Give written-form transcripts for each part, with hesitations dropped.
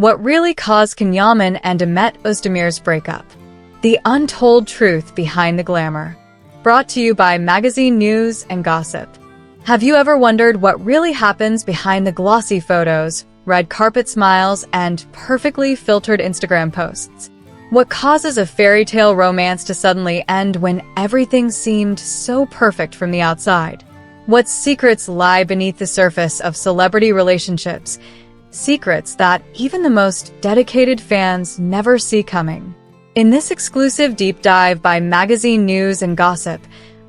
What really caused Yaman and Demet Özdemir's breakup? The untold truth behind the glamour. Brought to you by Magazine News and Gossip. Have you ever wondered what really happens behind the glossy photos, red carpet smiles, and perfectly filtered Instagram posts? What causes a fairy tale romance to suddenly end when everything seemed so perfect from the outside? What secrets lie beneath the surface of celebrity relationships? Secrets that even the most dedicated fans never see coming. In this exclusive deep dive by Magazine News and Gossip,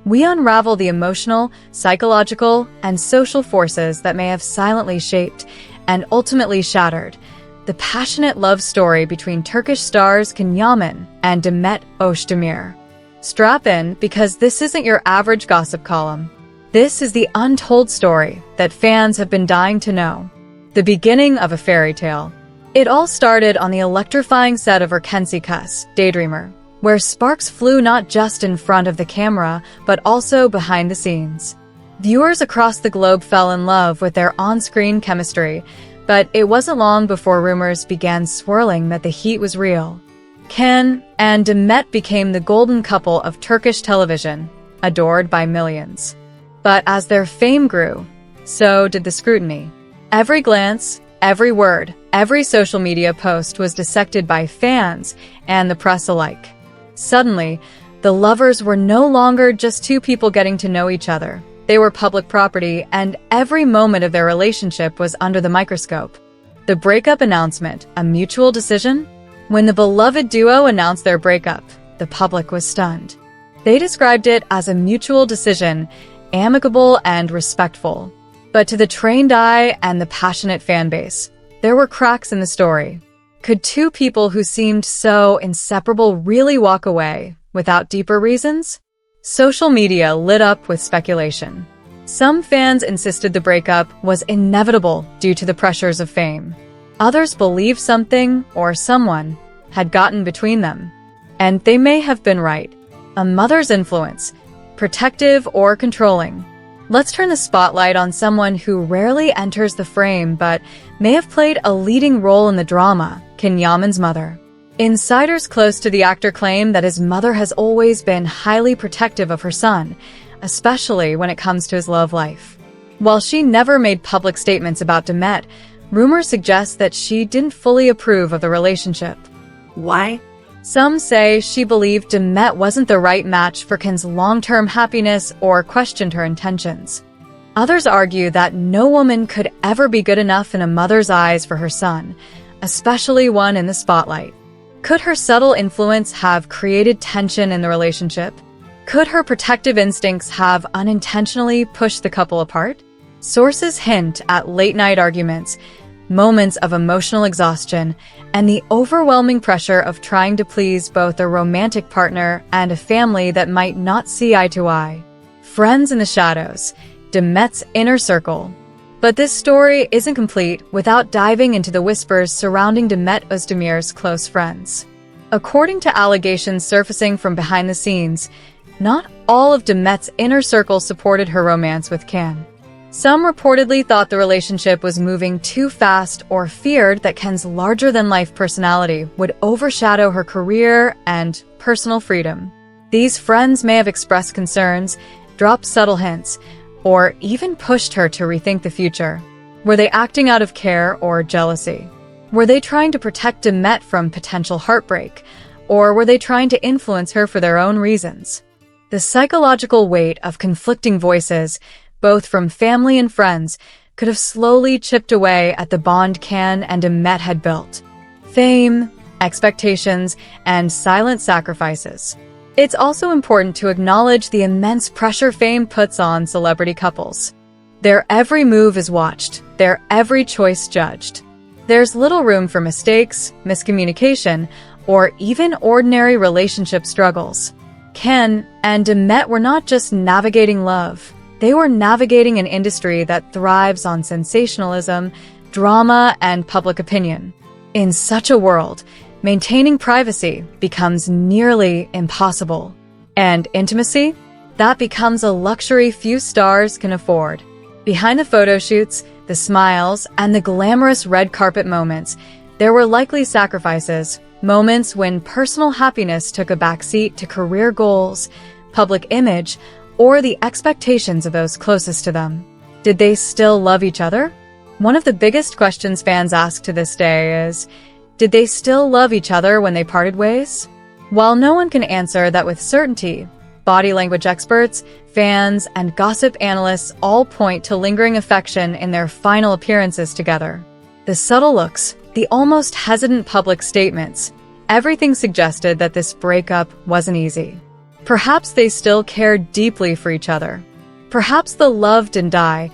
we unravel the emotional, psychological, and social forces that may have silently shaped and ultimately shattered the passionate love story between Turkish stars Yaman and Demet Özdemir. Strap in, because this isn't your average gossip column. This is the untold story that fans have been dying to know. The beginning of a fairy tale. It all started on the electrifying set of Erkensikas, Daydreamer, where sparks flew not just in front of the camera, but also behind the scenes. Viewers across the globe fell in love with their on-screen chemistry, but it wasn't long before rumors began swirling that the heat was real. Can and Demet became the golden couple of Turkish television, adored by millions. But as their fame grew, so did the scrutiny. Every glance, every word, every social media post was dissected by fans and the press alike. Suddenly, the lovers were no longer just two people getting to know each other. They were public property, and every moment of their relationship was under the microscope. The breakup announcement, a mutual decision? When the beloved duo announced their breakup, the public was stunned. They described it as a mutual decision, amicable and respectful. But to the trained eye and the passionate fan base, there were cracks in the story. Could two people who seemed so inseparable really walk away without deeper reasons? Social media lit up with speculation. Some fans insisted the breakup was inevitable due to the pressures of fame. Others believed something or someone had gotten between them. And they may have been right. A mother's influence, protective or controlling. Let's turn the spotlight on someone who rarely enters the frame but may have played a leading role in the drama, Yaman's mother. Insiders close to the actor claim that his mother has always been highly protective of her son, especially when it comes to his love life. While she never made public statements about Demet, rumors suggest that she didn't fully approve of the relationship. Why? Some say she believed Demet wasn't the right match for Ken's long-term happiness or questioned her intentions. Others argue that no woman could ever be good enough in a mother's eyes for her son, especially one in the spotlight. Could her subtle influence have created tension in the relationship? Could her protective instincts have unintentionally pushed the couple apart? Sources hint at late-night arguments, moments of emotional exhaustion, and the overwhelming pressure of trying to please both a romantic partner and a family that might not see eye to eye. Friends in the shadows, Demet's inner circle. But this story isn't complete without diving into the whispers surrounding Demet Özdemir's close friends. According to allegations surfacing from behind the scenes, not all of Demet's inner circle supported her romance with Can. Some reportedly thought the relationship was moving too fast or feared that Ken's larger-than-life personality would overshadow her career and personal freedom. These friends may have expressed concerns, dropped subtle hints, or even pushed her to rethink the future. Were they acting out of care or jealousy? Were they trying to protect Demet from potential heartbreak, or were they trying to influence her for their own reasons? The psychological weight of conflicting voices, both from family and friends, could have slowly chipped away at the bond Can and Demet had built. Fame, expectations, and silent sacrifices. It's also important to acknowledge the immense pressure fame puts on celebrity couples. Their every move is watched, their every choice judged. There's little room for mistakes, miscommunication, or even ordinary relationship struggles. Ken and Demet were not just navigating love. They were navigating an industry that thrives on sensationalism, drama, and public opinion. In such a world, maintaining privacy becomes nearly impossible. And intimacy? That becomes a luxury few stars can afford. Behind the photo shoots, the smiles, and the glamorous red carpet moments, There were likely sacrifices, moments when personal happiness took a backseat to career goals, public image, or the expectations of those closest to them. Did they still love each other? One of the biggest questions fans ask to this day is, did they still love each other when they parted ways? While no one can answer that with certainty, body language experts, fans, and gossip analysts all point to lingering affection in their final appearances together. The subtle looks, the almost hesitant public statements, everything suggested that this breakup wasn't easy. Perhaps they still cared deeply for each other. Perhaps the love didn't die,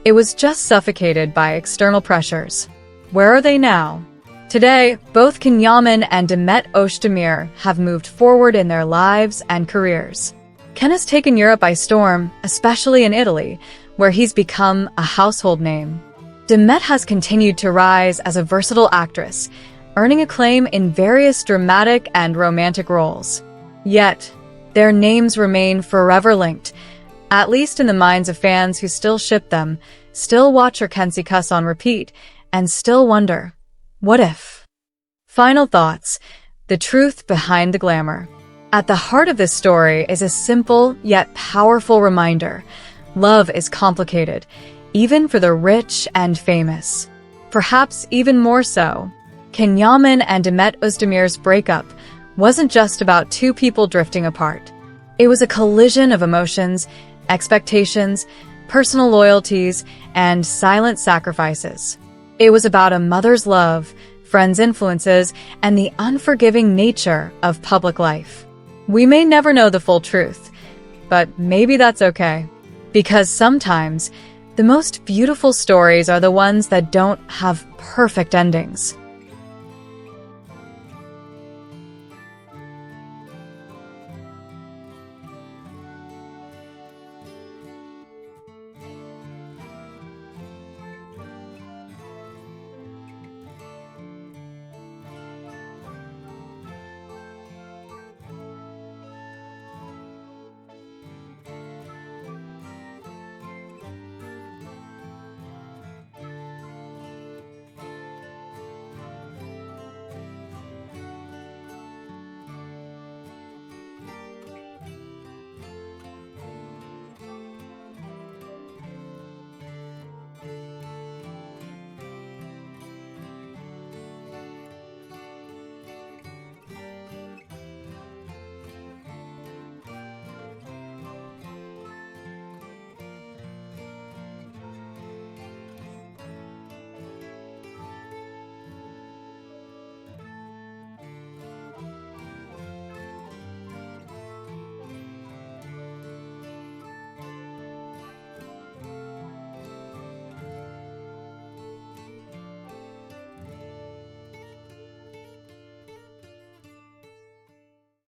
it was just suffocated by external pressures. Where are they now? Today, both Yaman and Demet Özdemir have moved forward in their lives and careers. Ken has taken Europe by storm, especially in Italy, where he's become a household name. Demet has continued to rise as a versatile actress, earning acclaim in various dramatic and romantic roles. Yet, their names remain forever linked, at least in the minds of fans who still ship them, still watch her Kenzie cuss on repeat, and still wonder, what if? Final thoughts, the truth behind the glamour. At the heart of this story is a simple yet powerful reminder. Love is complicated, even for the rich and famous. Perhaps even more so. Yaman and Demet Özdemir's breakup wasn't just about two people drifting apart. It was a collision of emotions, expectations, personal loyalties, and silent sacrifices. It was about a mother's love, friends' influences, and the unforgiving nature of public life. We may never know the full truth, but maybe that's okay. Because sometimes, the most beautiful stories are the ones that don't have perfect endings.